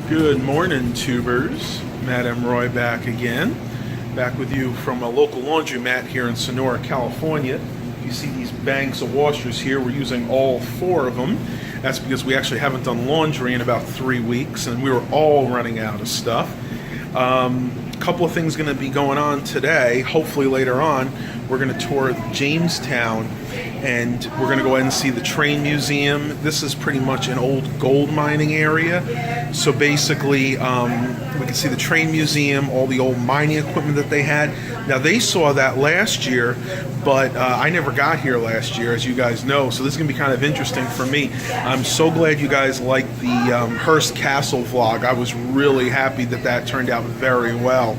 Good morning, tubers. Matt M. Roy back again. Back with you from a local laundromat here in Sonora, California. You see these banks of washers here. We're using all 4 of them. That's because we actually haven't done laundry in about 3 weeks, and we were all running out of stuff. A couple of things going to be going on today. Hopefully later on, we're going to tour Jamestown, and we're going to go ahead and see the train museum. This is pretty much an old gold mining area. So basically, we can see the train museum, all the old mining equipment that they had. Now, they saw that last year, but I never got here last year, as you guys know. So this is going to be kind of interesting for me. I'm so glad you guys liked the Hearst Castle vlog. I was really happy that that turned out very well.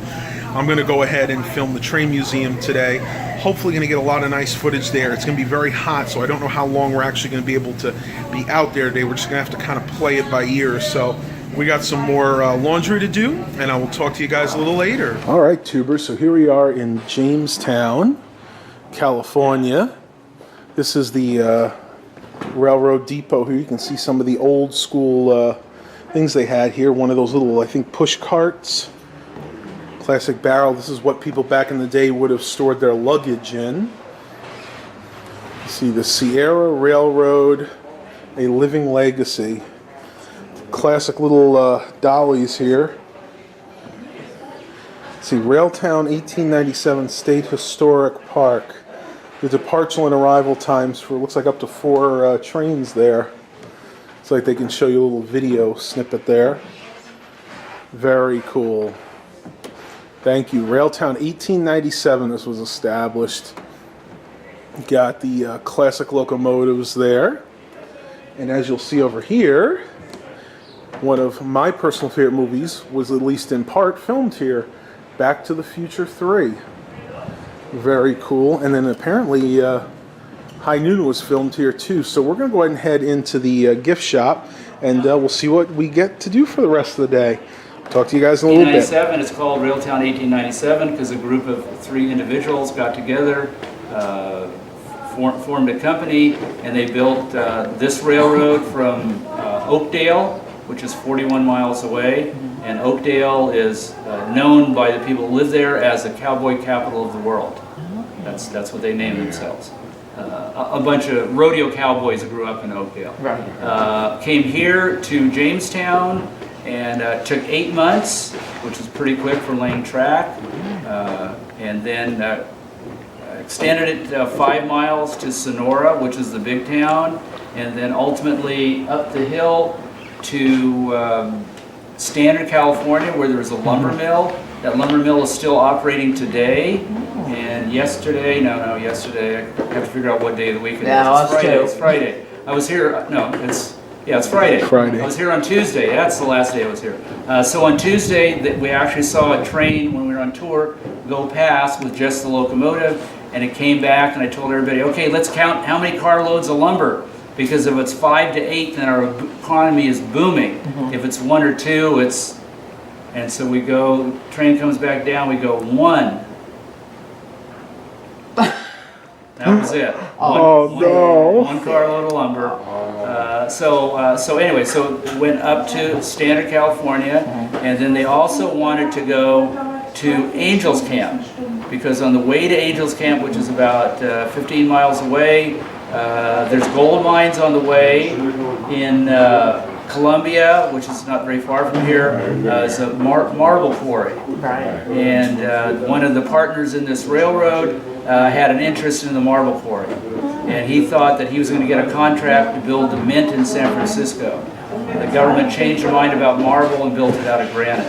I'm going to go ahead and film the train museum today. Hopefully going to get a lot of nice footage there. It's going to be very hot, so I don't know how long we're actually going to be able to be out there today. We're just going to have to kind of play it by ear. So we got some more laundry to do, and I will talk to you guys a little later. All right, tubers, so here we are in Jamestown, California. This is the railroad depot here. You can see some of the old school things they had here. One of those little, I think, push carts. Classic barrel. This is what people back in the day would have stored their luggage in. See the Sierra Railroad, a living legacy. Classic little dollies here. See, Railtown 1897 State Historic Park. The departure and arrival times for, looks like, up to 4 trains there. It's like they can show you a little video snippet there. Very cool. Thank you. Railtown 1897, this was established. Got the classic locomotives there. And as you'll see over here, one of my personal favorite movies was, at least in part, filmed here. Back to the Future 3. Very cool. And then apparently High Noon was filmed here too. So we're going to go ahead and head into the gift shop, and we'll see what we get to do for the rest of the day. Talk to you guys in a little bit. 1897, it's called Railtown 1897 because a group of 3 individuals got together, formed a company, and they built this railroad from Oakdale, which is 41 miles away. And Oakdale is known by the people who live there as the cowboy capital of the world. That's what they named themselves. A bunch of rodeo cowboys that grew up in Oakdale. Came here to Jamestown, and took 8 months, which is pretty quick for laying track, and then extended it 5 miles to Sonora, which is the big town, and then ultimately up the hill to Standard, California, where there's a lumber mill. That lumber mill is still operating today, and yesterday, yesterday, I have to figure out what day of the week it is. It's Friday. It's Friday. I was here, it's Friday. I was here on Tuesday. That's the last day I was here. So on Tuesday, we actually saw a train when we were on tour go past with just the locomotive, and it came back, and I told everybody, okay, let's count how many carloads of lumber, because if it's 5 to 8, then our economy is booming. If it's 1 or 2, it's, and so we go, train comes back down, we go 1. That was it. One carload of lumber. So anyway, so went up to Standard, California, and then they also wanted to go to Angels Camp, because on the way to Angels Camp, which is about 15 miles away, there's gold mines on the way. In Columbia, which is not very far from here, is a marble quarry. And one of the partners in this railroad had an interest in the marble quarry. And he thought that he was going to get a contract to build the mint in San Francisco. The government changed their mind about marble and built it out of granite.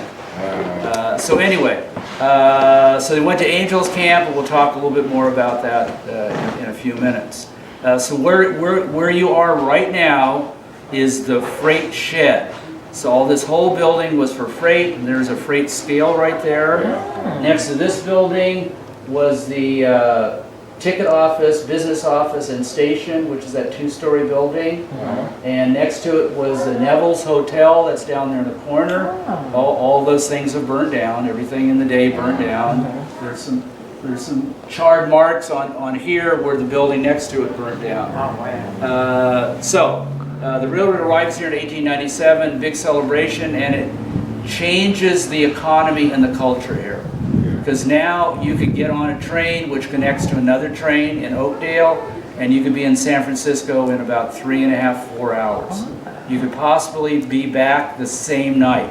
So anyway, so they went to Angels Camp, and we'll talk a little bit more about that in a few minutes. So where you are right now is the freight shed. So all this whole building was for freight, and there's a freight scale right there. Next to this building was the ticket office, business office, and station, which is that 2-story building. And next to it was the Neville's Hotel that's down there in the corner. All those things have burned down. Everything in the day burned down. There's some charred marks on here where the building next to it burned down. So The railroad arrives here in 1897, big celebration, and it changes the economy and the culture here. Because now you could get on a train which connects to another train in Oakdale, and you could be in San Francisco in about 3.5, 4 hours. You could possibly be back the same night.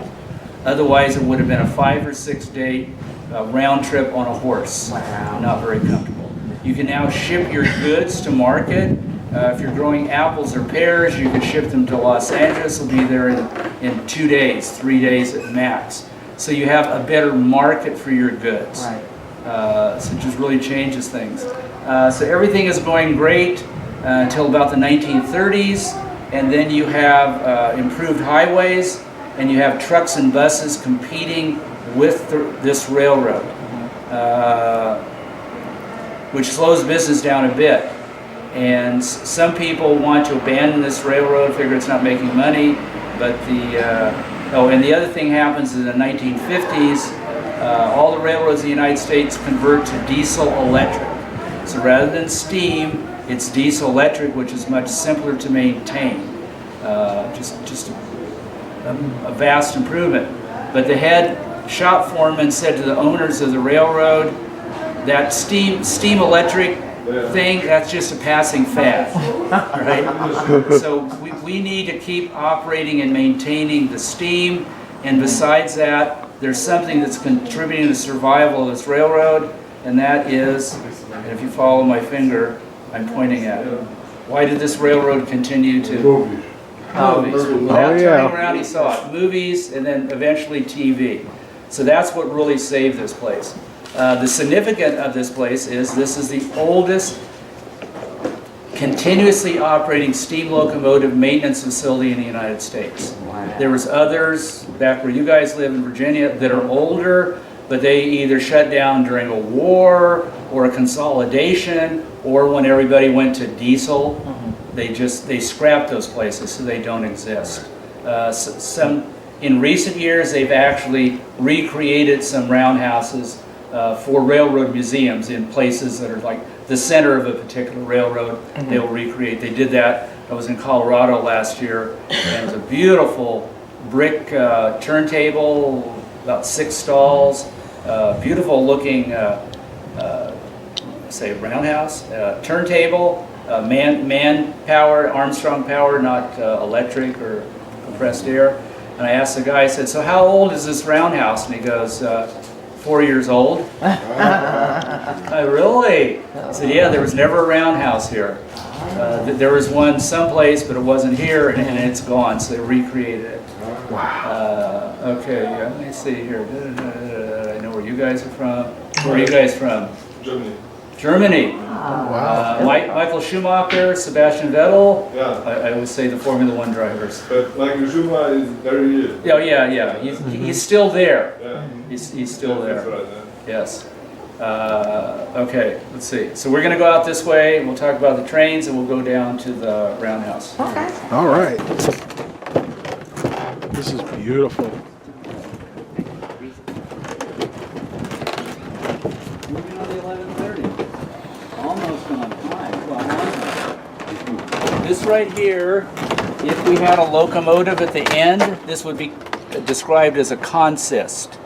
Otherwise, it would have been a 5 or 6 day round trip on a horse. Wow. Not very comfortable. You can now ship your goods to market. If you're growing apples or pears, you can ship them to Los Angeles. It'll be there in 2 days, 3 days at max. So you have a better market for your goods. Right. So it just really changes things. So everything is going great until about the 1930s, and then you have improved highways, and you have trucks and buses competing with this railroad, which slows business down a bit. And some people want to abandon this railroad, figure it's not making money, but and the other thing happens in the 1950s, all the railroads in the United States convert to diesel electric. So rather than steam, it's diesel electric, which is much simpler to maintain. Just a vast improvement. But the head shop foreman said to the owners of the railroad, that steam electric thing, that's just a passing fad, right? So we need to keep operating and maintaining the steam, and besides that, there's something that's contributing to the survival of this railroad, and that is, and if you follow my finger, I'm pointing at it. Why did this railroad continue to... Movies. Without turning around, he saw it. Movies, and then eventually TV. So that's what really saved this place. The significance of this place is this is the oldest continuously operating steam locomotive maintenance facility in the United States. Wow. There was others back where you guys live in Virginia that are older, but they either shut down during a war or a consolidation, or when everybody went to diesel, they scrapped those places, so they don't exist. In recent years, they've actually recreated some roundhouses for railroad museums in places that are like the center of a particular railroad. They will recreate. They did that. I was in Colorado last year, and it was a beautiful brick turntable, about 6 stalls, beautiful looking, say roundhouse, turntable, man power, Armstrong power, not electric or compressed air. And I asked the guy, I said, so how old is this roundhouse? And he goes, 4 years old. Really? I said, yeah, there was never a roundhouse here. There was one someplace, but it wasn't here, and it's gone, so they recreated it. Wow. Okay, let me see here. I know where you guys are from. Where are you guys from? Germany. Germany. Wow. Michael Schumacher, Sebastian Vettel. Yeah. I would say the Formula One drivers. But Michael Schumacher is very ill. Oh, yeah. He's still there. Yeah. He's still there. That's right, yeah. Yes. Okay, let's see. So we're going to go out this way, we'll talk about the trains, and we'll go down to the roundhouse. Okay. All right. This is beautiful. Moving on to 11:30. Almost on time. Well, this right here, if we had a locomotive at the end, this would be described as a consist.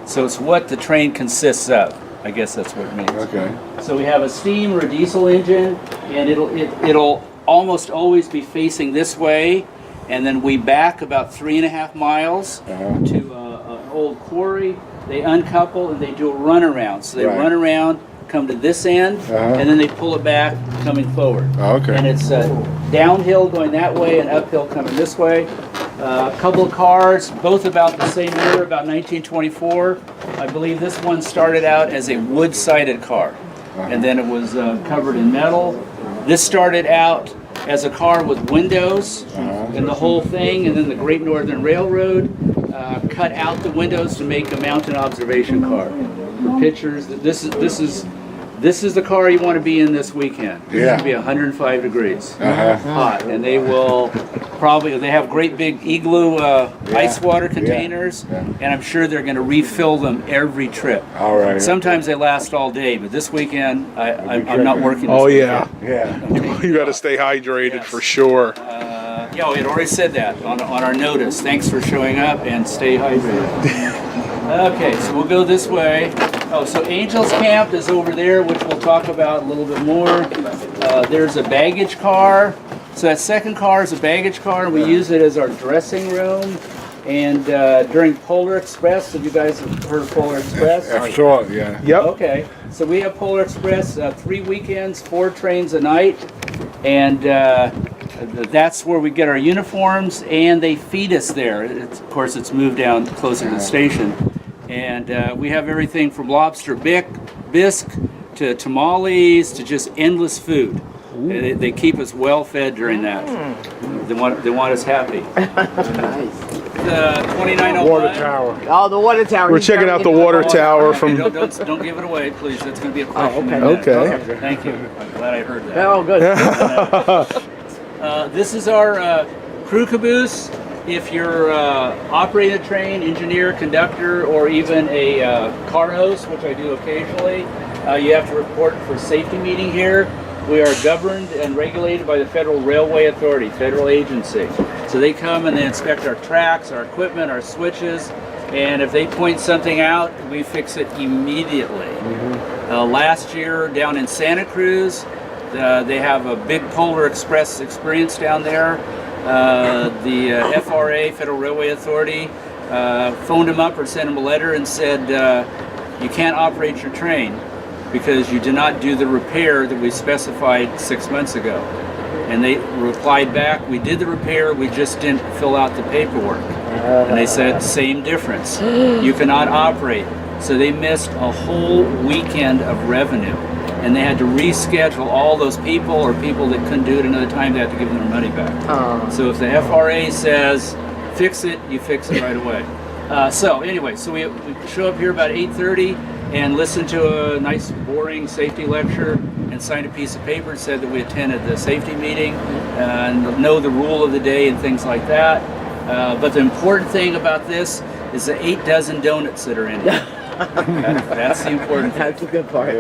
So it's what the train consists of. I guess that's what it means. Okay. So we have a steam or a diesel engine, and it'll almost always be facing this way, and then we back about 3.5 miles to an old quarry. They uncouple and they do a runaround. So they run around, come to this end, and then they pull it back, coming forward. Okay. And it's downhill going that way and uphill coming this way. A couple of cars, both about the same year, about 1924. I believe this one started out as a wood-sided car, and then it was covered in metal. This started out as a car with windows and the whole thing, and then the Great Northern Railroad cut out the windows to make a mountain observation car for pictures. This is the car you want to be in this weekend. It's going to be 105 degrees, hot, and they have great big igloo ice water containers, and I'm sure they're going to refill them every trip. All right. Sometimes they last all day, but this weekend I'm not working. Oh this yeah. Yeah. You got to stay hydrated for sure. Yeah, we had already said that on our notice. Thanks for showing up and stay hydrated. Okay, so we'll go this way. Oh, so Angels Camp is over there, which we'll talk about a little bit more. There's a baggage car. So that second car is a baggage car, and we use it as our dressing room. And during Polar Express, have you guys heard of Polar Express? I saw it, yeah. Yep. Okay, so we have Polar Express 3 weekends, 4 trains a night, and that's where we get our uniforms, and they feed us there. Of course, it's moved down closer to the station. And we have everything from lobster bisque to tamales to just endless food. They keep us well fed during that. They want us happy. Nice. The 2901. Water tower. Oh, the water tower. We're checking out the water tower from. Don't give it away, please. That's going to be a question. okay. Thank you. I'm glad I heard that. Oh, good. This is our crew caboose. If you're operating a train, engineer, conductor, or even a car host, which I do occasionally, you have to report for safety meeting here. We are governed and regulated by the Federal Railway Authority, federal agency. So they come and they inspect our tracks, our equipment, our switches, and if they point something out, we fix it immediately. Last year down in Santa Cruz, they have a big Polar Express experience down there. The FRA, Federal Railway Authority, phoned them up or sent them a letter and said, you can't operate your train because you did not do the repair that we specified 6 months ago. And they replied back, we did the repair, we just didn't fill out the paperwork. And they said, same difference. You cannot operate. So they missed a whole weekend of revenue. And they had to reschedule all those people or people that couldn't do it another time, they had to give them their money back. So if the FRA says, fix it, you fix it right away. So anyway, so we show up here about 8:30 and listen to a nice boring safety lecture and sign a piece of paper that said that we attended the safety meeting and know the rule of the day and things like that. But the important thing about this is the 8 dozen donuts that are in it. That's the important thing. That's a good part.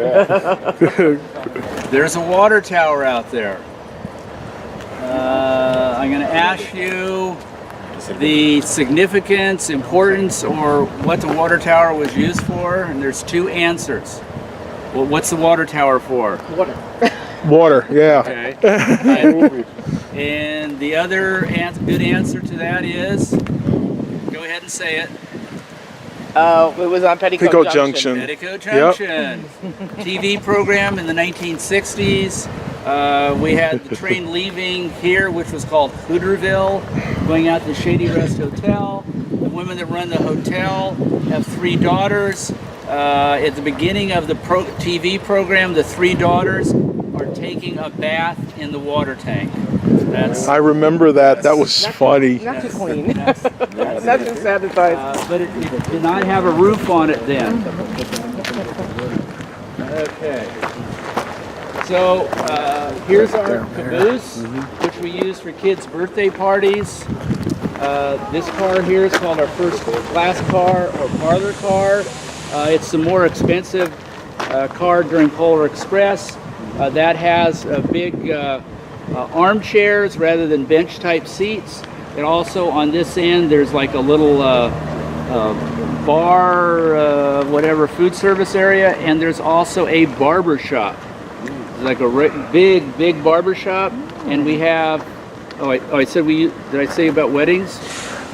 There's a water tower out there. I'm going to ask you the significance, importance, or what the water tower was used for, and there's 2 answers. Well, what's the water tower for? Water, yeah. Okay. And the other good answer to that is, go ahead and say it. It was on Petticoat Junction. Petticoat Junction. TV program in the 1960s. We had the train leaving here, which was called Hooterville, going out to Shady Rest Hotel. The women that run the hotel have 3 daughters. At the beginning of the TV program, the 3 daughters are taking a bath in the water tank. I remember that. That was funny. Not too clean. Not too satisfied. But it did not have a roof on it then. Okay. So here's our caboose, which we use for kids' birthday parties. This car here is called our first class car or parlor car. It's the more expensive car during Polar Express. That has a big armchairs rather than bench type seats. And also on this end there's like a little bar, whatever, food service area, and there's also a barber shop. It's like a big barber shop, and we have, I said did I say about weddings?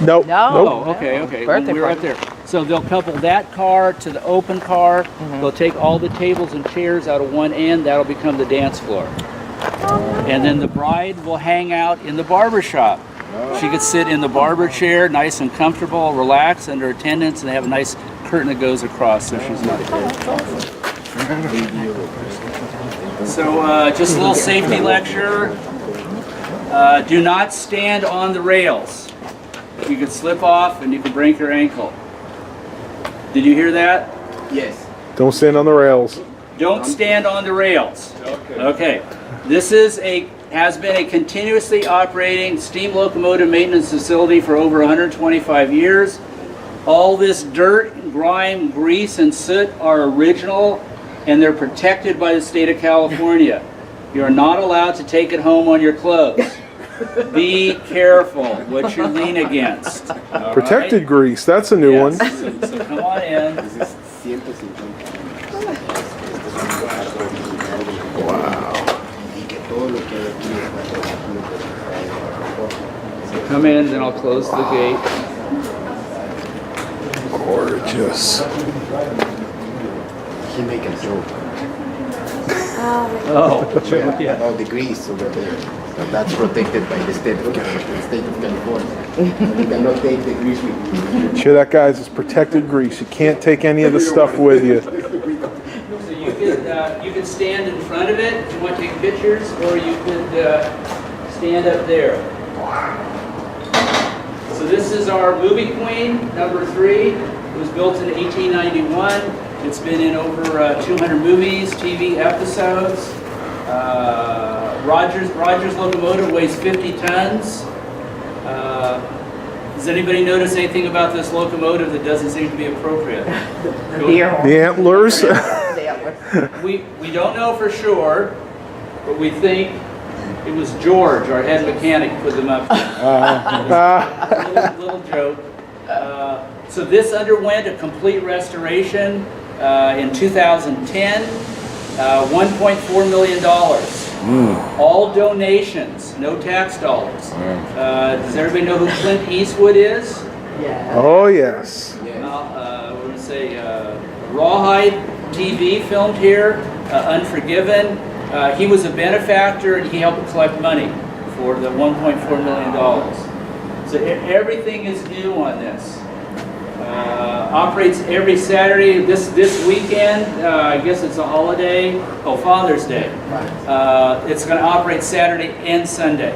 Nope. No. Oh, okay. Birthday We were up there. So they'll couple that car to the open car. They'll take all the tables and chairs out of one end. That'll become the dance floor. And then the bride will hang out in the barber shop. She could sit in the barber chair, nice and comfortable, relax under attendance, and they have a nice curtain that goes across so she's not cold. So just a little safety lecture. Do not stand on the rails. You could slip off and you could break your ankle. Did you hear that? Yes. Don't stand on the rails. Don't stand on the rails. Okay. This has been a continuously operating steam locomotive maintenance facility for over 125 years. All this dirt, grime, grease, and soot are original, and they're protected by the state of California. You are not allowed to take it home on your clothes. Be careful what you lean against. All Protected right? grease. That's a new Yes. one. So come on in. So come in, then I'll close the gate. Gorgeous. He make a joke Oh, yeah. about the grease over there. But that's protected by the state of California. You cannot take the grease with you. Sure, that guy's is protected grease. You can't take any of the stuff with you. So you could stand in front of it if you want to take pictures, or you could stand up there. So this is our movie queen, number 3. It was built in 1891. It's been in over 200 movies, TV episodes. Rogers Locomotive weighs 50 tons. Does anybody notice anything about this locomotive that doesn't seem to be appropriate? The antlers. We don't know for sure, but we think it was George, our head mechanic, put them up. little joke. So this underwent a complete restoration in 2010, $1.4 million. All donations, no tax dollars. Does everybody know who Clint Eastwood is? Oh, yes. We're going to say Rawhide TV filmed here, Unforgiven. He was a benefactor and he helped collect money for the $1.4 million. So everything is new on this. Operates every Saturday. This weekend, I guess it's a holiday. Oh, Father's Day. It's going to operate Saturday and Sunday.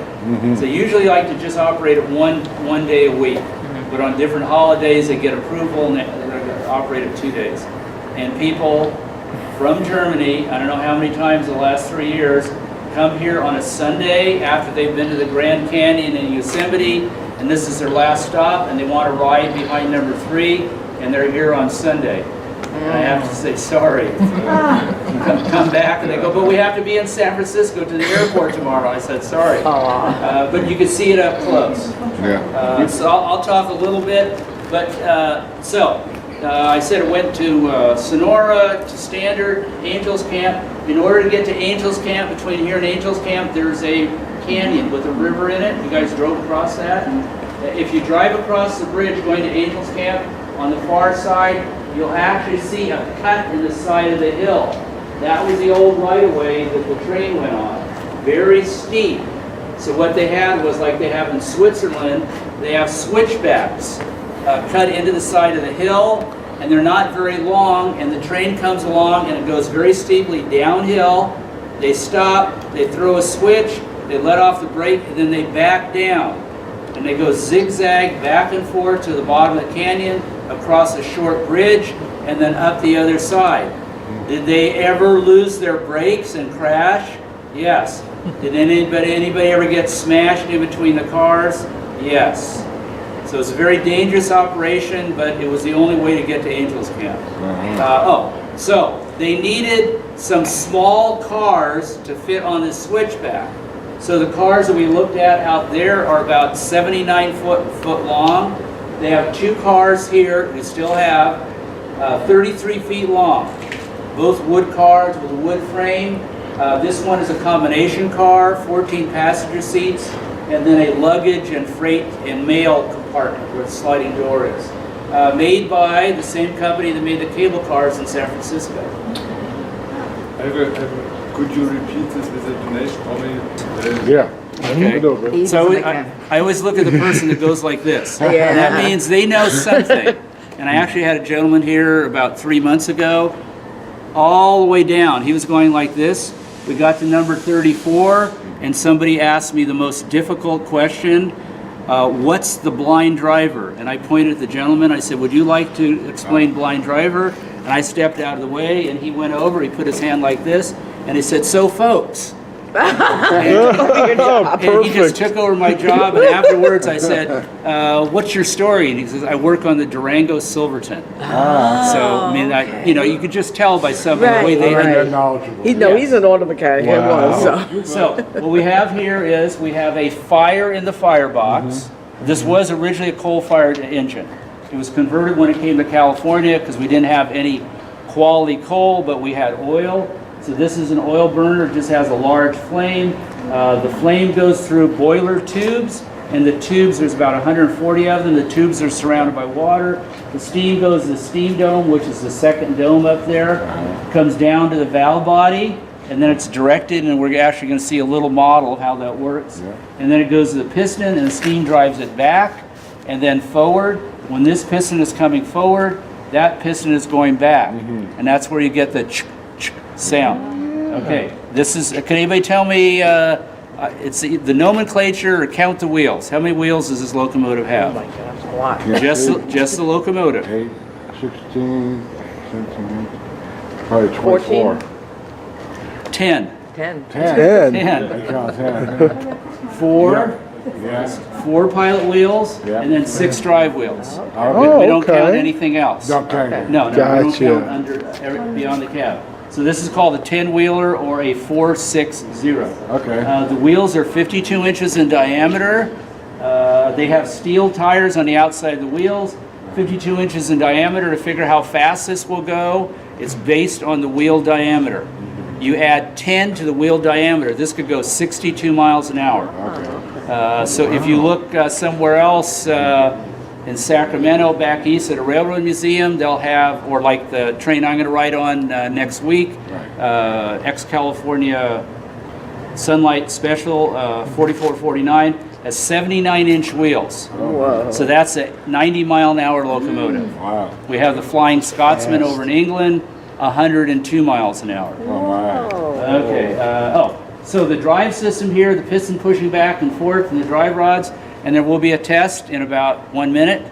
So usually like to just operate it one day a week. But on different holidays, they get approval and they're going to operate it 2 days. And people from Germany, I don't know how many times in the last 3 years, come here on a Sunday after they've been to the Grand Canyon in Yosemite, and this is their last stop, and they want to ride behind number 3, and they're here on Sunday. And I have to say sorry. Come back, and they go, but we have to be in San Francisco to the airport tomorrow. I said sorry. But you can see it up close. So I'll talk a little bit. But I said it went to Sonora, to Standard, Angels Camp. In order to get to Angels Camp, between here and Angels Camp, there's a canyon with a river in it. You guys drove across that. If you drive across the bridge going to Angels Camp, on the far side, you'll actually see a cut in the side of the hill. That was the old right-of-way that the train went on. Very steep. So what they had was like they have in Switzerland, they have switchbacks cut into the side of the hill, and they're not very long, and the train comes along and it goes very steeply downhill. They stop, they throw a switch, they let off the brake, and then they back down. And they go zigzag back and forth to the bottom of the canyon, across a short bridge, and then up the other side. Did they ever lose their brakes and crash? Yes. Did anybody ever get smashed in between the cars? Yes. So it's a very dangerous operation, but it was the only way to get to Angels Camp. So they needed some small cars to fit on this switchback. So the cars that we looked at out there are about 79 foot long. They have 2 cars here, we still have, 33 feet long. Both wood cars with a wood frame. This one is a combination car, 14 passenger seats, and then a luggage and freight and mail compartment where the sliding door is. Made by the same company that made the cable cars in San Francisco. Could you repeat this with the donation? How many? Yeah. Okay. So I always look at the person that goes like this. And that means they know something. And I actually had a gentleman here about 3 months ago, all the way down. He was going like this. We got to number 34, and somebody asked me the most difficult question. What's the blind driver? And I pointed at the gentleman. I said, would you like to explain blind driver? And I stepped out of the way, and he went over. He put his hand like this, and he said, so folks, And he just took over my job, and afterwards I said, "What's your story?" And he says, "I work on the Durango Silverton." So I mean, you could just tell by some of the way they. He's an auto mechanic. So what we have here is we have a fire in the firebox. This was originally a coal-fired engine. It was converted when it came to California because we didn't have any quality coal, but we had oil. So this is an oil burner. It just has a large flame. The flame goes through boiler tubes, and the tubes, there's about 140 of them. The tubes are surrounded by water. The steam goes to the steam dome, which is the second dome up there. Comes down to the valve body, and then it's directed, and we're actually going to see a little model of how that works. And then it goes to the piston, and the steam drives it back, and then forward. When this piston is coming forward, that piston is going back, and that's where you get the ch sound. Okay, this is. Can anybody tell me? It's the nomenclature. Or count the wheels. How many wheels does this locomotive have? Oh my gosh, a lot. Just the locomotive. 8, 16, 17, probably 24. 10. 10. 10. 10. I count 10. 4. Yeah. 4 pilot wheels, Yeah. and then 6 drive wheels. Okay. We don't count okay. anything else. Don't count it. No, we Gotcha. don't count beyond the cab. So this is called a 10-wheeler or a 460. Okay. The wheels are 52 inches in diameter. They have steel tires on the outside of the wheels, 52 inches in diameter. To figure how fast this will go, it's based on the wheel diameter. You add 10 to the wheel diameter, this could go 62 miles an hour. So if you look somewhere else in Sacramento, back east at a railroad museum, they'll have, or like the train I'm going to ride on next week, ex-California Sunlight Special 4449, has 79-inch wheels. Whoa. So that's a 90-mile-an-hour locomotive. Wow. We have the Flying Scotsman over in England, 102 miles an hour. Oh, my. Okay. So the drive system here, the piston pushing back and forth, and the drive rods, and there will be a test in about 1 minute.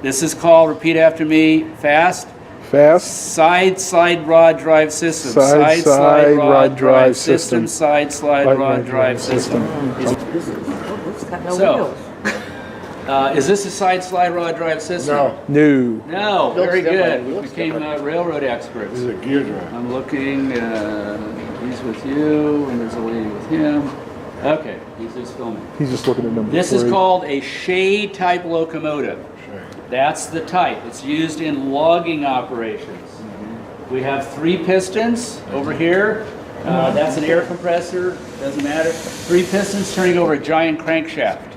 This is called, repeat after me, fast. Fast. Slide rod drive system. Slide rod drive system. Slide rod drive system. It's got no So, wheels. Is this a slide rod drive system? No, No. No, very Looks different. good. We Looks became railroad experts. this is a gear drive. I'm looking, he's with you, and there's a lady with him. Okay, he's just filming. He's just looking at number This 3. is called a shade type locomotive. That's the type. It's used in logging operations. We have 3 pistons over here. That's an air compressor, doesn't matter. 3 pistons turning over a giant crankshaft.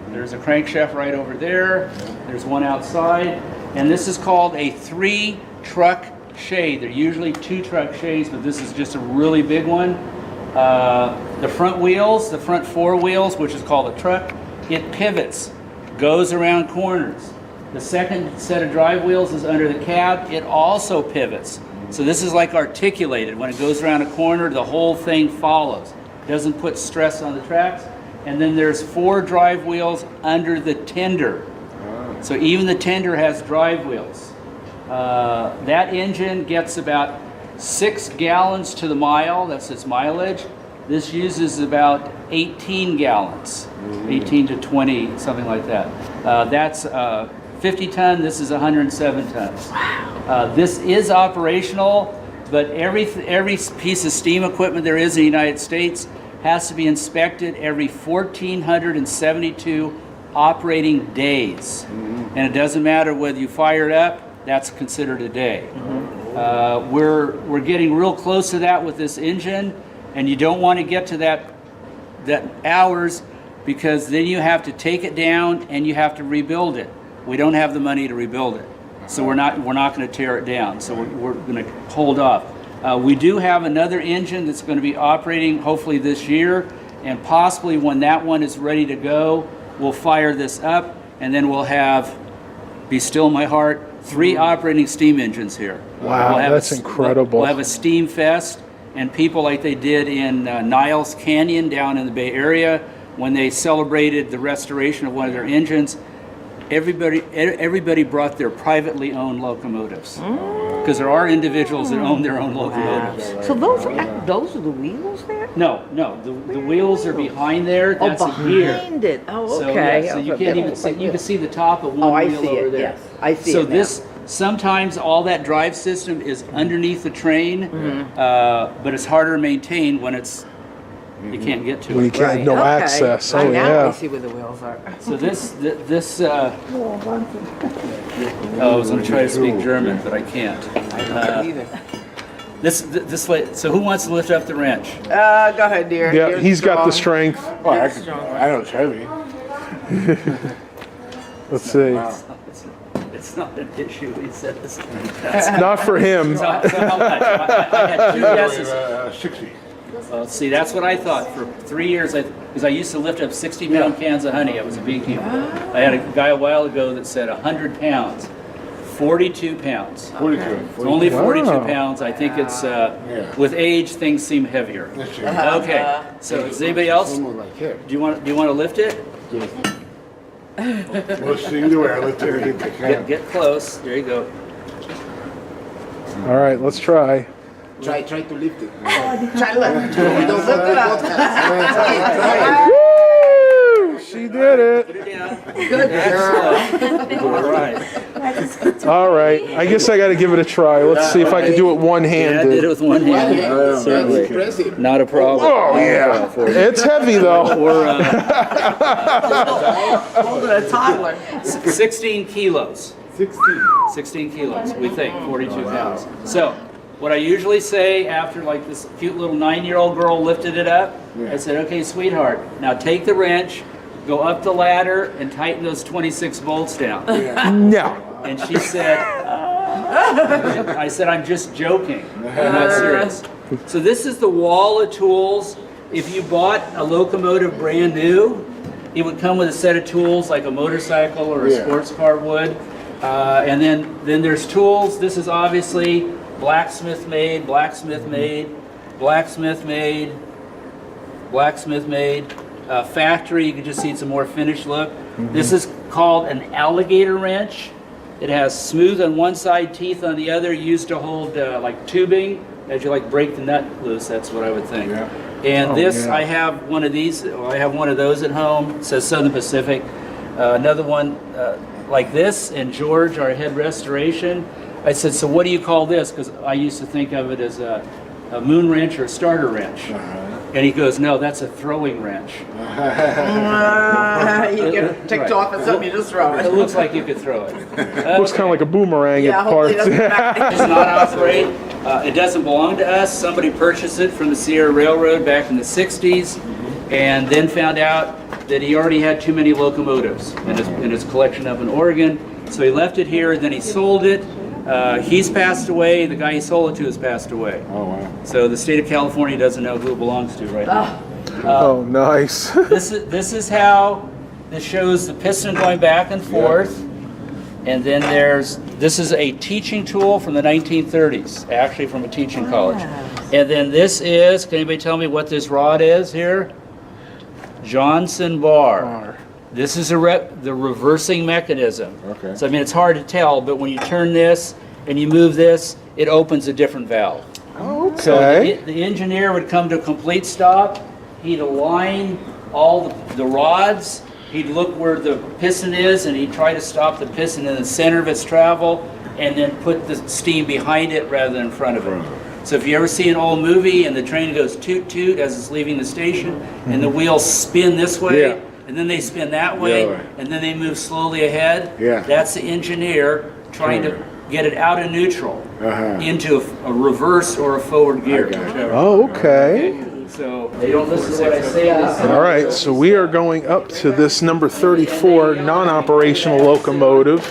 There's a crankshaft right over there. There's one outside. And this is called a 3-truck shade. They're usually 2-truck shades, but this is just a really big one. The front wheels, the front 4 wheels, which is called a truck, it pivots, goes around corners. The second set of drive wheels is under the cab. It also pivots. So this is like articulated. When it goes around a corner, the whole thing follows. It doesn't put stress on the tracks. And then there's 4 drive wheels under the tender. So even the tender has drive wheels. That engine gets about 6 gallons to the mile. That's its mileage. This uses about 18 gallons, 18 to 20, something like that. That's 50 ton. This is 107 tons. This is operational, but every piece of steam equipment there is in the United States has to be inspected every 1,472 operating days. And it doesn't matter whether you fire it up, that's considered a day. We're getting real close to that with this engine, and you don't want to get to that hours, because then you have to take it down and you have to rebuild it. We don't have the money to rebuild it, so we're not going to tear it down. So we're going to hold off. We do have another engine that's going to be operating hopefully this year, and possibly when that one is ready to go, we'll fire this up, and then we'll have, be still my heart, 3 operating steam engines here. Wow, that's incredible. We'll have a steam fest, and people like they did in Niles Canyon down in the Bay Area, when they celebrated the restoration of one of their engines, everybody brought their privately owned locomotives, because there are individuals that own their own locomotives. So those are the wheels there? No, the wheels are behind there. Oh, That's a gear. behind it. Oh, So, okay. yeah, so you Okay. can't even see. You can see the top of one Oh, I wheel see over it, there. yes. I see so it now. this sometimes all that drive system is underneath the train, but it's harder to maintain when it's you can't get to When you it. can't, Right, no okay. access. I Oh now I yeah. see where the wheels are. So I was going to try to speak German, but I can't. Either. So who wants to lift up the wrench? Go ahead, dear. Yeah, You're he's got the strong. strength. Oh, I know it's heavy. Let's see. It's not an issue, he says. Not for him. So how much? I had two guesses. 60. See, that's what I thought for 3 years, because I used to lift up 60-pound cans of honey. I was a beekeeper. I had a guy a while ago that said 100 pounds, 42 pounds. 42. It's only 42 Wow. pounds. I think it's, with age, things seem heavier. Okay, so is anybody else? Almost like here. Do you want to lift it? We'll see either way. Let's Get close. There you go. All right, let's try. Try to lift it. Try to lift We don't Lift it up. Try Woo! She did it. Put it down. Good girl. All right. All right. I guess I got to give it a try. Let's see if I can do it Yeah, I did it one-handed. with one hand. That's Certainly. impressive. Not a problem. Oh yeah. It's heavy though. Or Older than a toddler. 16 kilos. 16 kilos, we think, 42 pounds. So, what I usually say after like this cute little 9-year-old girl lifted it up, I said, okay, sweetheart, now take the wrench, go up the ladder and tighten those 26 bolts down. No. And she said, I said, I'm just joking. I'm not serious. So this is the wall of tools. If you bought a Locomotive brand new, it would come with a set of tools like a motorcycle or a sports car would. And then there's tools. This is obviously blacksmith made, blacksmith made, blacksmith made, blacksmith made. Factory, you can just see it's a more finished look. This is called an alligator wrench. It has smooth on one side, teeth on the other, used to hold like tubing as you like break the nut loose. That's what I would think. Yeah. And Oh, this, yeah. I have one of these. I have one of those at home. It says Southern Pacific. Another one like this. And George, our head restoration, I said, so what do you call this? Because I used to think of it as a moon wrench or a starter wrench. And he goes, no, that's a throwing wrench. You get ticked off at something, you just throw It it. looks like you could throw it. Looks kind of like a boomerang Yeah, at hopefully it parts. doesn't crack. It does not operate. It doesn't belong to us. Somebody purchased it from the Sierra Railroad back in the 60s and then found out that he already had too many locomotives in his collection up in Oregon. So he left it here, then he sold it. He's passed away. The guy he sold it to has passed away. Oh, wow. So the state of California doesn't know who it belongs to right now. Oh, nice. This is how this shows the piston going back and forth. And then this is a teaching tool from the 1930s, actually from a teaching college. And then this is, can anybody tell me what this rod is here? Johnson bar. This is the reversing mechanism. Okay. So I mean, it's hard to tell, but when you turn this and you move this, it opens a different valve. So Okay. the engineer would come to a complete stop. He'd align all the rods. He'd look where the piston is, and he'd try to stop the piston in the center of its travel, and then put the steam behind it rather than in front of it. So if you ever see an old movie and the train goes toot toot as it's leaving the station, and the wheels spin this way, Yeah. and then they spin that way, Yeah. and then they move slowly ahead, Yeah. that's the engineer trying to get it out of neutral into a reverse or a forward gear. got it. whichever. Oh, okay. So they don't listen to what I say. All right, so we are going up to this number 34 non-operational locomotive,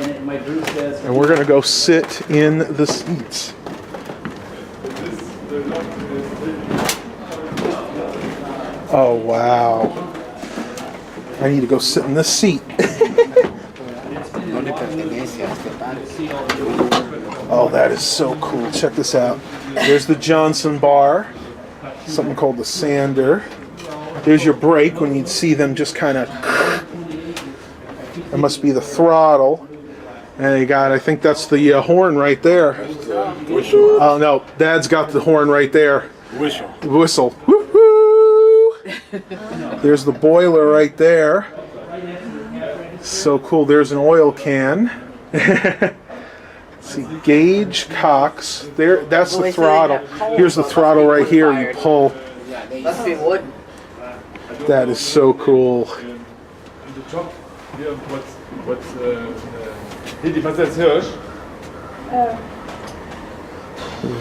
And my group says, and we're going to go sit in the seats. Oh, wow. I need to go sit in this seat. No le pertenece a este parque. Oh, that is so cool. Check this out. There's the Johnson bar, something called the sander. There's your brake when you'd see them just kind of. That must be the throttle. And you got, I think that's the horn right there. Oh no, Dad's got the horn right there. Whistle. Whistle. Woo-hoo! There's the boiler right there. So cool. There's an oil can. Let's see, gauge cocks. There. That's the throttle. Here's the throttle right here. You pull. Must be wood. That is so cool. And the top here, what's Didi, was das Hirsch?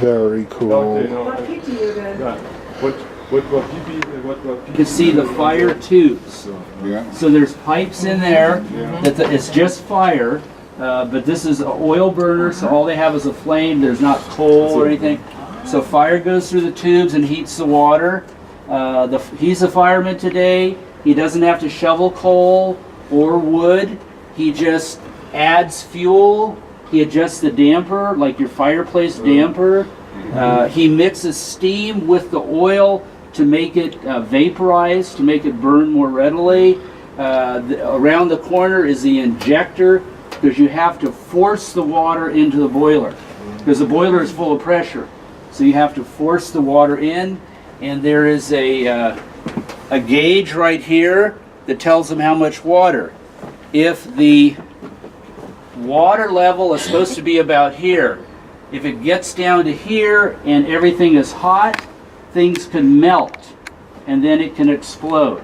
Very cool. Okay, no. Yeah. What were pipi? What were You can see the fire tubes. Yeah. So there's pipes in there it's just fire, but this is an oil burner, so all they have is a flame. There's not coal or anything. So fire goes through the tubes and heats the water. He's a fireman today. He doesn't have to shovel coal or wood. He just adds fuel. He adjusts the damper, like your fireplace damper. He mixes steam with the oil to make it vaporize, to make it burn more readily. Around the corner is the injector, because you have to force the water into the boiler, because the boiler is full of pressure. So you have to force the water in, and there is a gauge right here that tells them how much water. If the water level is supposed to be about here, if it gets down to here and everything is hot, things can melt and then it can explode.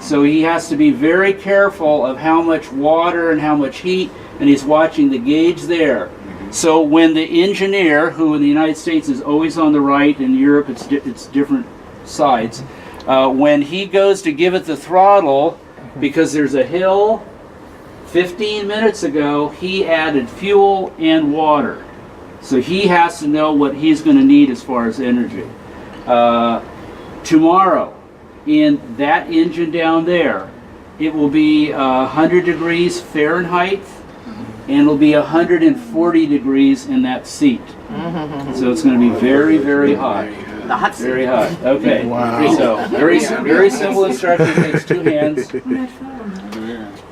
So he has to be very careful of how much water and how much heat, and he's watching the gauge there. So when the engineer, who in the United States is always on the right, in Europe it's different sides, when he goes to give it the throttle, because there's a hill, 15 minutes ago he added fuel and water. So he has to know what he's going to need as far as energy. Tomorrow, in that engine down there, it will be 100 degrees Fahrenheit, and it'll be 140 degrees in that seat. So it's going to be very, very hot. The hot seat. Very hot. Okay. Wow. So very simple instruction. It takes 2 hands.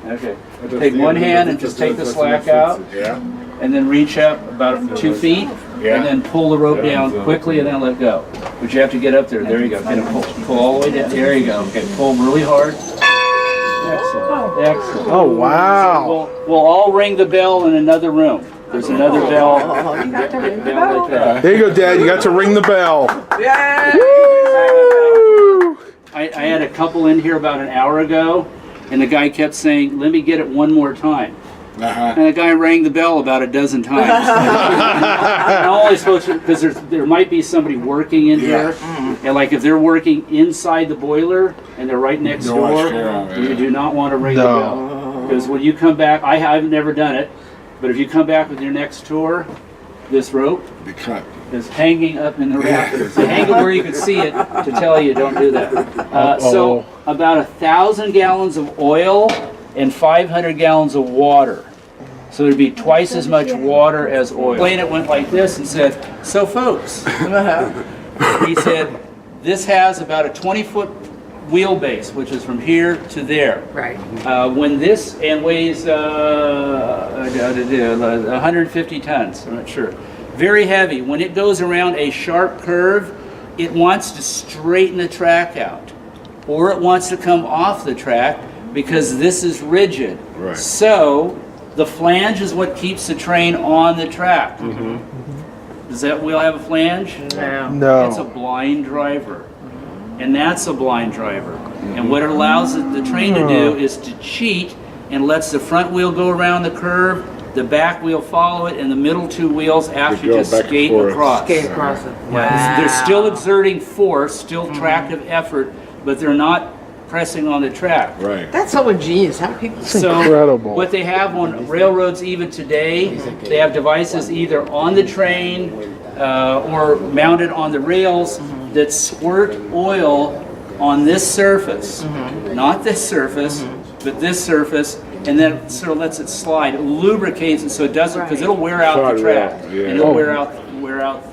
Okay. Take one hand and just take the slack out, Yeah. and then reach up about 2 feet, and then pull the rope down quickly, and then let go. But you have to get up there. There you go. Kind of pull all the way down. There you go. Okay. Pull really hard. Excellent. Excellent. Oh wow. We'll all ring the bell in another room. There's another bell. You got to ring the Bell bell. like that. There you go, Dad. You got to ring the bell. Yay! Woo! I had a couple in here about an hour ago, and the guy kept saying, "Let me get it one more time." Uh-huh. And the guy rang the bell about a dozen times. I'm only supposed to, because there might be somebody working in here, and like if they're working inside the boiler and they're right next door, you do not want to ring the bell. Because when you come back, I've never done it, but if you come back with your next tour, this rope The cut. is hanging up in the rafters. Hanging where you can see it to tell you don't do that. So about 1,000 gallons of oil and 500 gallons of water. So there'd be twice as much water as oil. Plane it went like this and said, "So folks," he said, "this has about a 20-foot wheelbase, which is from here to there. Right. When this and weighs 150 tons, I'm not sure. Very heavy. When it goes around a sharp curve, it wants to straighten the track out, or it wants to come off the track because this is rigid. Right. So the flange is what keeps the train on the track. Does that wheel have a flange? No. It's a blind driver. And that's a blind driver. And what it allows the train to do is to cheat and lets the front wheel go around the curve, the back wheel follow it, and the middle 2 wheels actually go just back and skate forth. across. Skate across it. They're still exerting force, still tractive effort, but they're not pressing on the track. Right. That's so ingenious. How people So incredible. what they have on railroads even today, they have devices either on the train or mounted on the rails that squirt oil on this surface, not this surface, but this surface, and then it sort of lets it slide. It lubricates it so it doesn't, because it'll wear out the track, and it'll wear out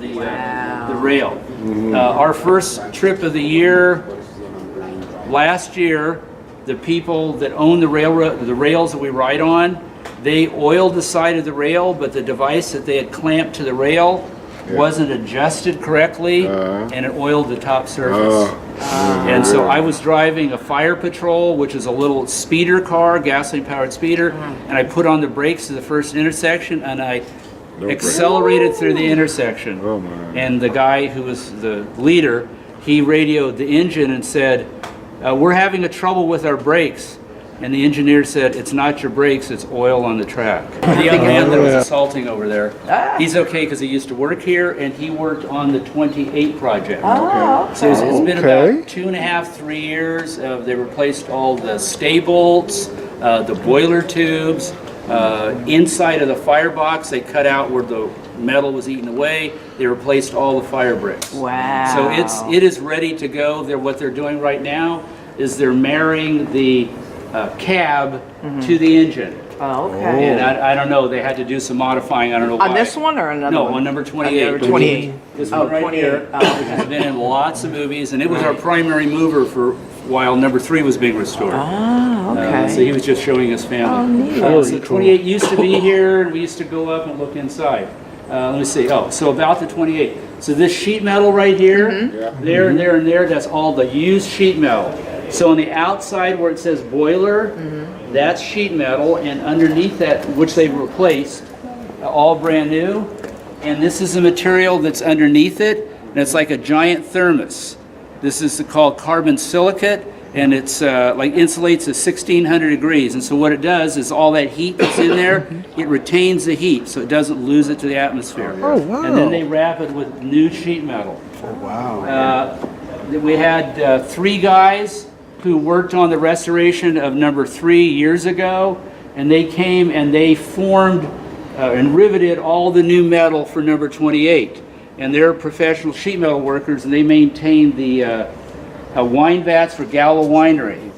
the rail. Our first trip of the year, last year, the people that own the rails that we ride on, they oiled the side of the rail, but the device that they had clamped to the rail wasn't adjusted correctly, and it oiled the top surface. And so I was driving a fire patrol, which is a little speeder car, gasoline-powered speeder, and I put on the brakes at the first intersection, and I accelerated through the intersection. Oh, my. And the guy who was the leader, he radioed the engine and said, we're having a trouble with our brakes. And the engineer said, it's not your brakes, it's oil on the track. The young man that was assaulting over there, he's okay because he used to work here, and he worked on the 28 project. So it's been about 2.5, 3 years. They replaced all the stay bolts, the boiler tubes, inside of the firebox, they cut out where the metal was eaten away. They replaced all the fire bricks. Wow. So it is ready to go. What they're doing right now is they're marrying the cab to the engine. Oh, okay. And I don't know, they had to do some modifying, I don't know why. On this one or another No, one? on number 28. On number 28. This one right 28. here, which has been in lots of movies, and it was our primary mover for while number 3 was being restored. Oh, okay. So he was just showing his family. So 28 used to be here, and we used to go up and look inside. Let me see. Oh, so about the 28. So this sheet metal right here, there, and there, that's all the used sheet metal. So on the outside where it says boiler, that's sheet metal, and underneath that, which they replaced, all brand new. And this is the material that's underneath it, and it's like a giant thermos. This is called carbon silicate, and it's like insulates at 1600 degrees. And so what it does is all that heat that's in there, it retains the heat, so it doesn't lose it to the atmosphere. Oh, wow. And then they wrap it with new sheet metal. Oh, wow. We had 3 guys who worked on the restoration of number 3 years ago, and they came and they formed and riveted all the new metal for number 28. And they're professional sheet metal workers, and they maintain the wine vats for Gallo Winery.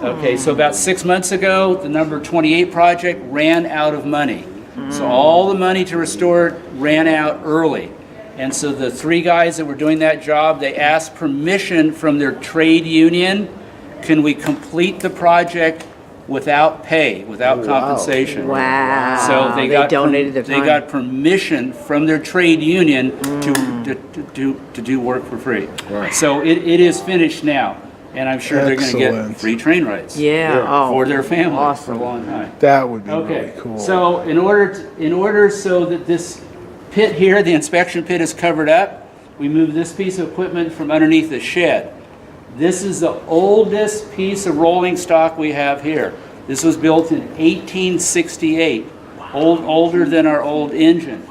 Okay, so about 6 months ago, the number 28 project ran out of money. So all the money to restore it ran out early. And so the 3 guys that were doing that job, they asked permission from their trade union. Can we complete the project without pay, without compensation? Wow. So they donated their time. They got permission from their trade union to do work for free. Right. So it is finished now, and I'm sure they're going to get Excellent. free train rides Yeah. Oh. for their family Awesome. for a long time. That would be Okay, really cool. so in order so that this pit here, the inspection pit, is covered up, we move this piece of equipment from underneath the shed. This is the oldest piece of rolling stock we have here. This was built in 1868, older than our old engine.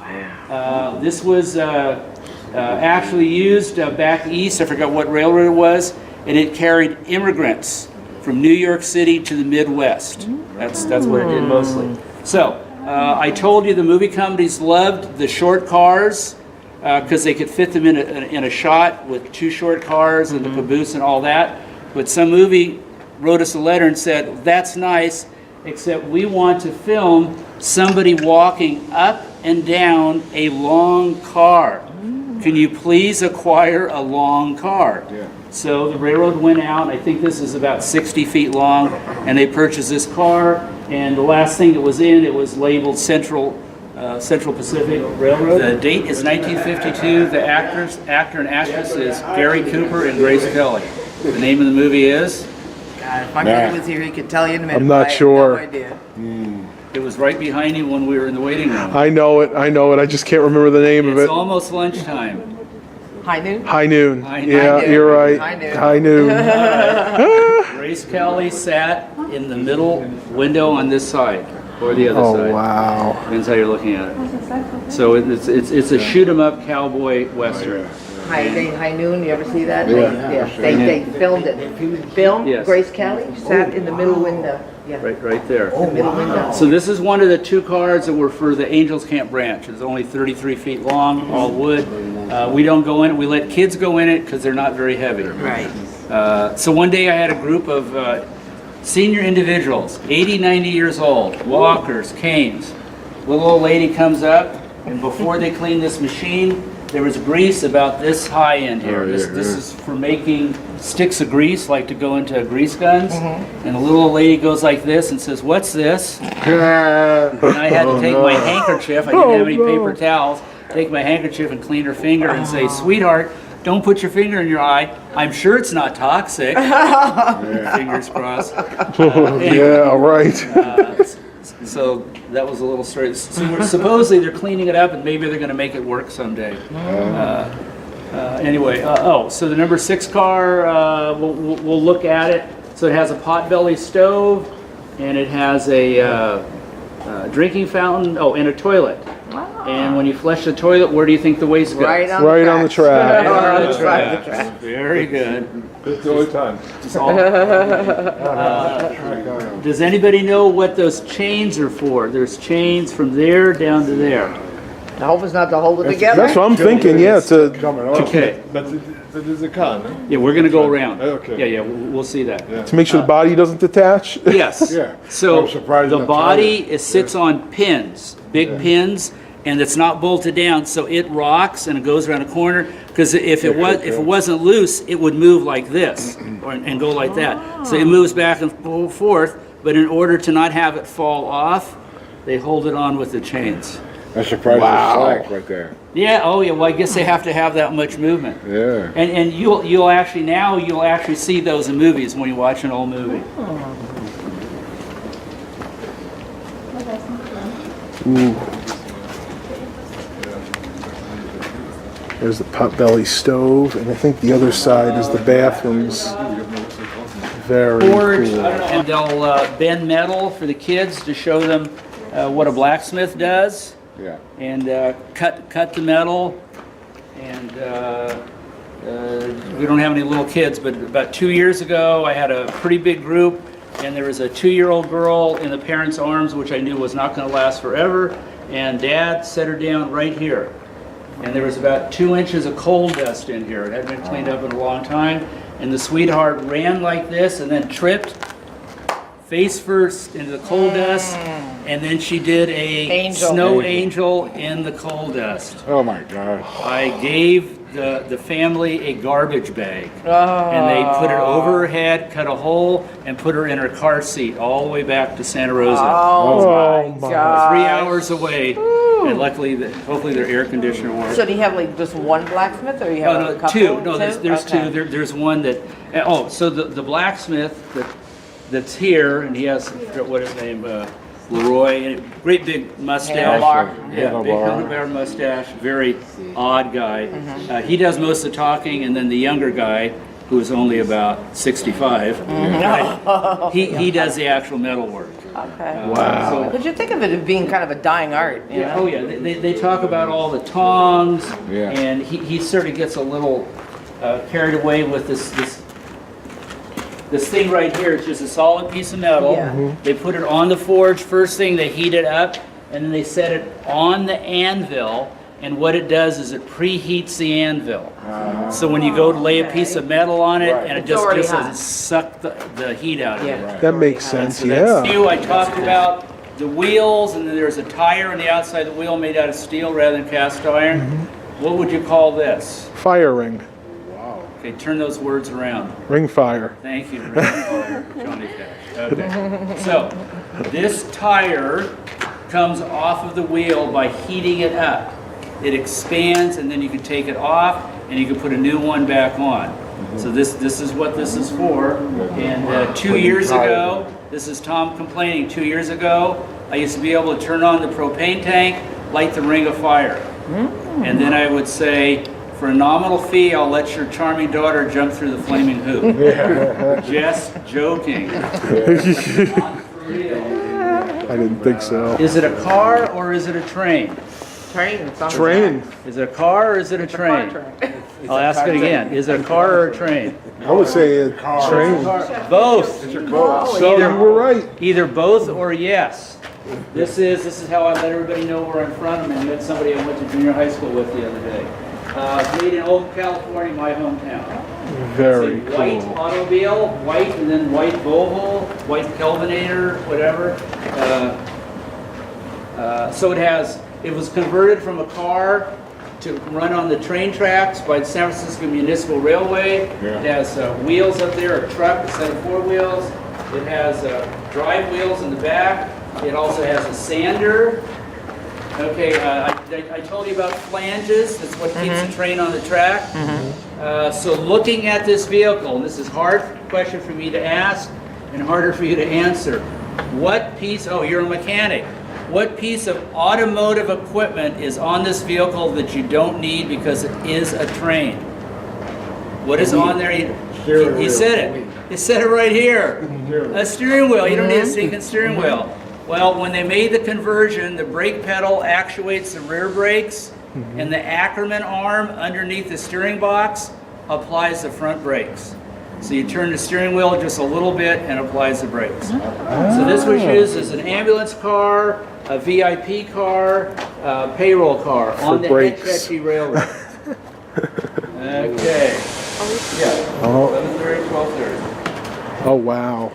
This was actually used back east, I forgot what railroad it was, and it carried immigrants from New York City to the Midwest. That's what it did mostly. So, I told you the movie companies loved the short cars, because they could fit them in a shot with 2 short cars and the caboose and all that. But some movie wrote us a letter and said, that's nice, except we want to film somebody walking up and down a long car. Can you please acquire a long car? Yeah. So the railroad went out, I think this is about 60 feet long, and they purchased this car, and the last thing that was in, it was labeled Central Pacific Railroad. The date is 1952. The actor and actress is Gary Cooper and Grace Kelly. The name of the movie is? God, if my brother was here, he could tell you in a minute. I'm not but I have sure. No idea. It was right behind you when we were in the waiting room. I know it. I just can't remember the name of It's it. almost lunchtime. High noon? High Noon. High Noon. Yeah, High Noon. you're right. High Noon. High Noon. Grace Kelly sat in the middle window on this side, or the other Oh, side. wow. Depends how you're looking at it. So it's a shoot 'em up cowboy western. High noon, you ever see that? Yeah. They filmed it. Filmed Yes. Grace Kelly sat in the middle window. Yeah, Right there. the middle window. So this is one of the 2 cars that were for the Angels Camp Branch. It's only 33 feet long, all wood. We don't go in it. We let kids go in it because they're not very heavy. Right. So one day I had a group of senior individuals, 80, 90 years old, walkers, canes. Little old lady comes up, and before they clean this machine, there was grease about this high end here. Oh, This yeah. is for making sticks of grease, like to go into grease guns. And the little old lady goes like this and says, "What's this?" And I had to take my handkerchief. I didn't have any paper towels. take my handkerchief and clean her finger and say, "Sweetheart, don't put your finger in your eye. I'm sure it's not toxic." Fingers crossed. Yeah, right. So that was a little story. So supposedly they're cleaning it up, and maybe they're going to make it work someday. Anyway, so the number 6 car, we'll look at it. So it has a Potbelly Stove, and it has a drinking fountain, and a toilet. And when you flush the toilet, where do you think the waste goes? Right on the track. Right on the Right track. Very good. It's all the time. Does anybody know what those chains are for? There's chains from there down to there. I hope it's not to hold it together. That's what I'm thinking, yeah, to Coming off. Okay. But there's a car, no? Yeah, we're going to go around. Okay. Yeah, we'll see that. make sure the body doesn't detach. Yes. Yeah. So I'm surprised the not body sits on pins, big pins, and it's not bolted down, so it rocks and it goes around a corner. Because if it wasn't loose, it would move like this and go like that. So it moves back and forth. But in order to not have it fall off, they hold it on with the chains. I'm surprised Wow. it's slack right there. Yeah. Oh, yeah. Well, I guess they have to have that much movement. Yeah. And you'll actually see those in movies when you watch an old movie. There's the Potbelly Stove, and I think the other side is the bathrooms. Very Forge, cool. and they'll bend metal for the kids to show them what a blacksmith does, Yeah. and cut the metal. And we don't have any little kids, but about 2 years ago, I had a pretty big group, and there was a 2-year-old girl in the parents' arms, which I knew was not going to last forever. And Dad set her down right here. And there was about 2 inches of coal dust in here. It hadn't been cleaned up in a long time. And the sweetheart ran like this and then tripped face first into the coal dust. And then she did a snow angel in the coal dust. Oh my gosh. I gave the family a garbage bag. And they put it over her head, cut a hole, and put her in her car seat all the way back to Santa Rosa. Oh my God. 3 hours away. And luckily, hopefully their air conditioner worked. So do you have like just one blacksmith, or you have Oh, a no, couple? 2. No, there's Okay. 2. There's one that. So the blacksmith that's here, and he has what his name, Leroy, and great big mustache. Handlebar. Yeah, big handlebar mustache. Very odd guy. He does most of the talking, and then the younger guy, who is only about 65, he does the actual metal work. Okay. Wow. But you think of it as being kind of a dying art, you Yeah, know? oh yeah, they talk about all the tongs, Yeah. and he sort of gets a little carried away with this thing right here. It's just a solid piece of metal. Yeah. They put it on the forge first thing, they heat it up, and then they set it on the anvil, and what it does is it preheats the anvil. So when you go to lay a piece of metal on it, and it It's just already doesn't hot. suck the heat out of it. Yeah. That makes sense, So that's yeah. you. I talked about the wheels, and then there's a tire on the outside of the wheel made out of steel rather than cast iron. What would you call this? Fire ring, Okay, turn those words around. ring fire. Thank you, Johnny Cash. Okay. So this tire comes off of the wheel by heating it up. It expands, and then you can take it off, and you can put a new one back on. So this is what this is for. And 2 years ago, this is Tom complaining. 2 years ago, I used to be able to turn on the propane tank, light the ring of fire, and then I would say, for a nominal fee, I'll let your charming daughter jump through the flaming hoop. Just joking. Not for real. I didn't think so. Is it a car or is it a train? Train. it's on the Train. Is it a car or is it a train? train. I'll ask it again. Is it a car or a train? I would say a train. Both. So you were right. Either both or yes. This is how I let everybody know where I'm from. And I met somebody I went to junior high school with the other day. Made in Oakland, California, my hometown. Very It's a white cool. automobile, white, and then white Volvo, white Kelvinator, whatever. So it was converted from a car to run on the train tracks by the San Francisco Municipal Railway. Yeah. It has wheels up there, a truck, a set of 4 wheels. It has drive wheels in the back. It also has a sander. Okay, I told you about flanges. That's what keeps the train on the track. So looking at this vehicle, and this is a hard question for me to ask and harder for you to answer. What piece, oh, you're a mechanic. What piece of automotive equipment is on this vehicle that you don't need because it is a train? What is on there? He said it. He said it right here. A steering wheel. You don't need a sinking steering wheel. Well, when they made the conversion, the brake pedal actuates the rear brakes, and the Ackerman arm underneath the steering box applies the front brakes. So you turn the steering wheel just a little bit and applies the brakes. So this was used as an ambulance car, a VIP car, a payroll car on the Hetchy Railroad. Okay. Yeah. 11:30, 12:30. Oh, wow.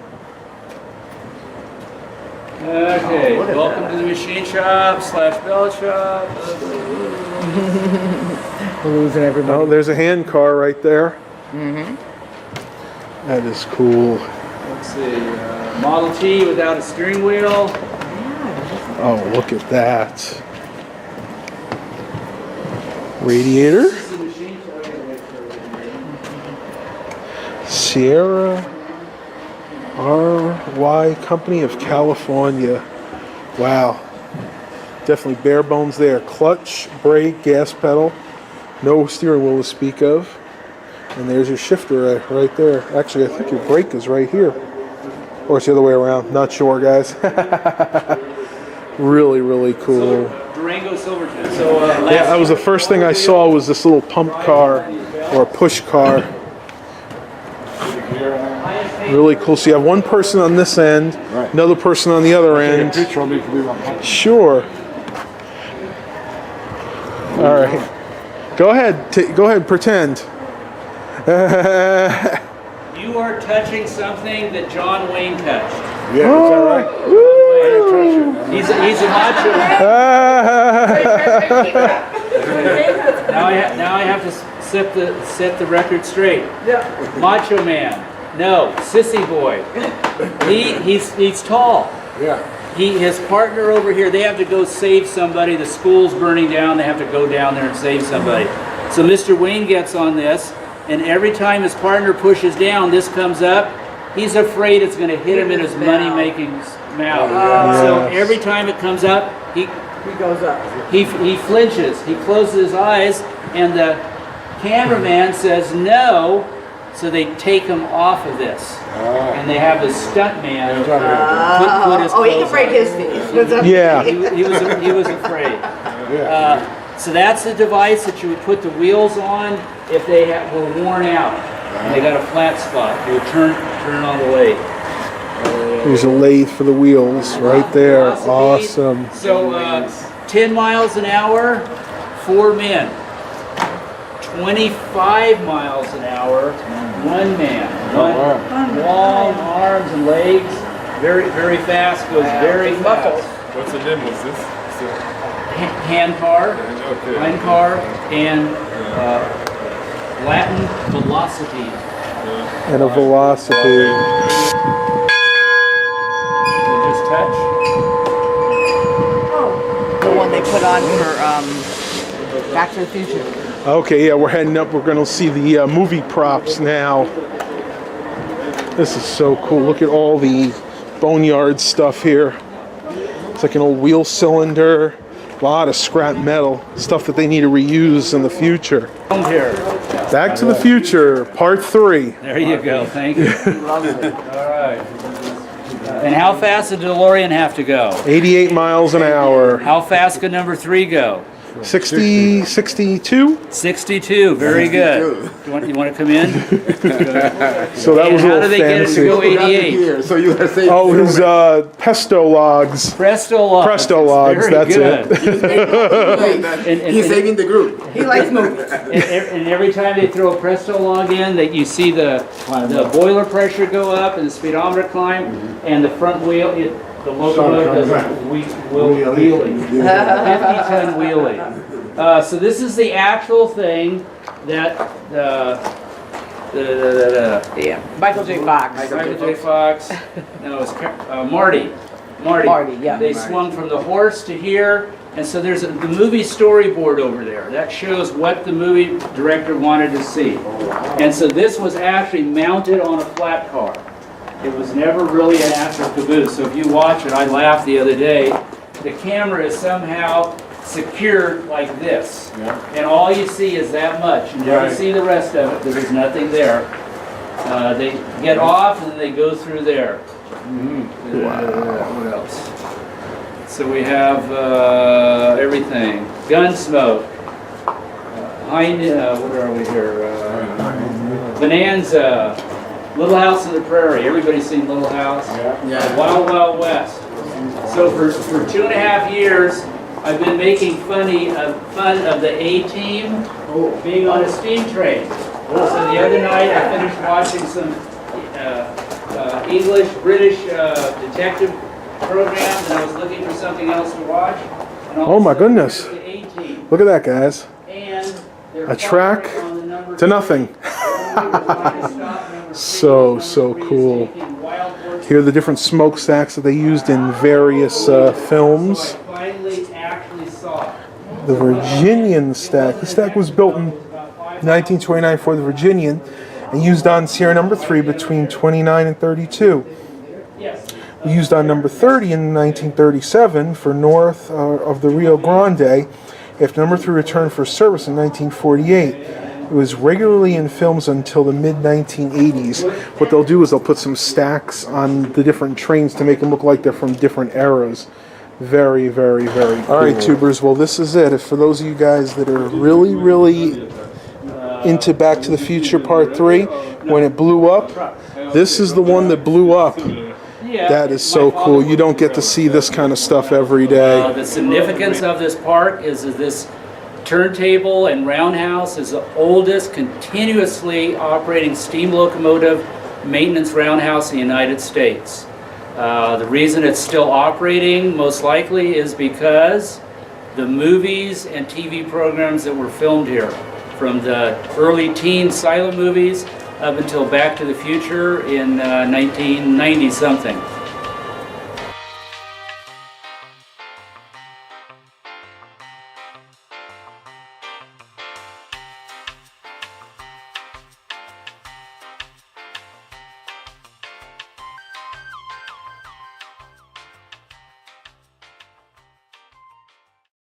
Okay, welcome to the machine shop / belt shop. We're losing everybody. Oh, there's a hand car right there. That is cool. Let's see, Model T without a steering wheel. Oh, look at that. Radiator. This is the machine shop. Sierra RY Company of California. Wow. Definitely bare bones there. Clutch, brake, gas pedal. No steering wheel to speak of. And there's your shifter right there. Actually, I think your brake is right here. Or it's the other way around. Not sure, guys. Really, really cool. Durango Silverton. So, Yeah, that was the first thing I saw was this little pump car or push car. Really cool. So you have one person on this end, Right. another person on the other end. Picture of me to be on top. Sure. All right. Go ahead. Go ahead. Pretend. you are touching something that John Wayne touched. Yeah, is that right? He's a macho. Now I have to set the record straight. Macho man. No, sissy boy. He's tall. Yeah. His partner over here, they have to go save somebody. The school's burning down. They have to go down there and save somebody. So Mr. Wayne gets on this, and every time his partner pushes down, this comes up. He's afraid it's going to hit him in his money-making mouth. So every time it comes up, he goes up. He flinches. He closes his eyes, and the cameraman says no. So they take him off of this, and they have the stunt man put his Oh, he can clothes break on. his feet. Yeah. He was afraid. So that's the device that you would put the wheels on if they were worn out. And they got a flat spot. You would turn on the lathe. There's a lathe for the wheels right there. Awesome. So 10 miles an hour, 4 men. 25 miles an hour, 1 man. Long arms and legs, very, very fast, goes very fast. What's the name of this? Hand car, Okay. hind car, and Latin velocity. And a velocity. You just touch. The one they put on for Back to the Future. Okay, yeah, we're heading up. We're going to see the movie props now. This is so cool. Look at all the boneyard stuff here. It's like an old wheel cylinder. A lot of scrap metal. Stuff that they need to reuse in the future. Come here. Back to the Future, Part 3. There you go. Thank you. All right. And how fast did DeLorean have to go? 88 miles an hour. How fast could number 3 go? 60, 62? 62. Very good. You want to come in? So that was a How little do they get it to fancy. go 88? Here, so you are saying. Oh, his pesto logs. Presto logs. Presto logs, Very that's good. He's saving the group. He likes movies. And every time they throw a Presto log in, that you see the boiler pressure go up and the speedometer climb, and the front wheel, the locomotive does a wheelie, 50-ton wheelie. So this is the actual thing that Yeah. Michael J. Fox. Michael J. Fox, no, it's Marty. Marty, yeah. They swung from the horse to here, and so there's the movie storyboard over there. That shows what the movie director wanted to see. And so this was actually mounted on a flat car. It was never really an after caboose. So if you watch it, I laughed the other day, the camera is somehow secured like this. And all you see is that much. You never see the rest of it because there's nothing there. They get off and they go through there. What else? So we have everything. Gunsmoke. What are we here? Bonanza. Little House on the Prairie. Everybody's seen Little House? Yeah. Wild Wild West. So for 2.5 years, I've been making fun of the A-Team being on a steam train. So the other night, I finished watching some English, British detective programs, and I was looking for something else to watch. And all Oh of a my sudden, goodness. there's the A-Team. Look at that, guys. And they're A track firing on the number to nothing. 3. Number 3 So is cool. taking wild horses. Here are the different smokestacks that they used in various films. So I finally actually saw it. The Virginian stack. The stack was built in 1929 for the Virginian and used on Sierra number 3 between 29 and 32. Yes. Used on number 30 in 1937 for north of the Rio Grande after number 3 returned for service in 1948. It was regularly in films until the mid-1980s. What they'll do is they'll put some stacks on the different trains to make them look like they're from different eras. Very, very, very cool. All right, tubers. Well, this is it. If for those of you guys that are really, really into Back to the Future Part 3, when it blew up, this is the one that blew up. That is so cool. You don't get to see this kind of stuff every day. The significance of this park is that this turntable and roundhouse is the oldest continuously operating steam locomotive maintenance roundhouse in the United States. The reason it's still operating most likely is because the movies and TV programs that were filmed here, from the early teen silent movies up until Back to the Future in 1990 something.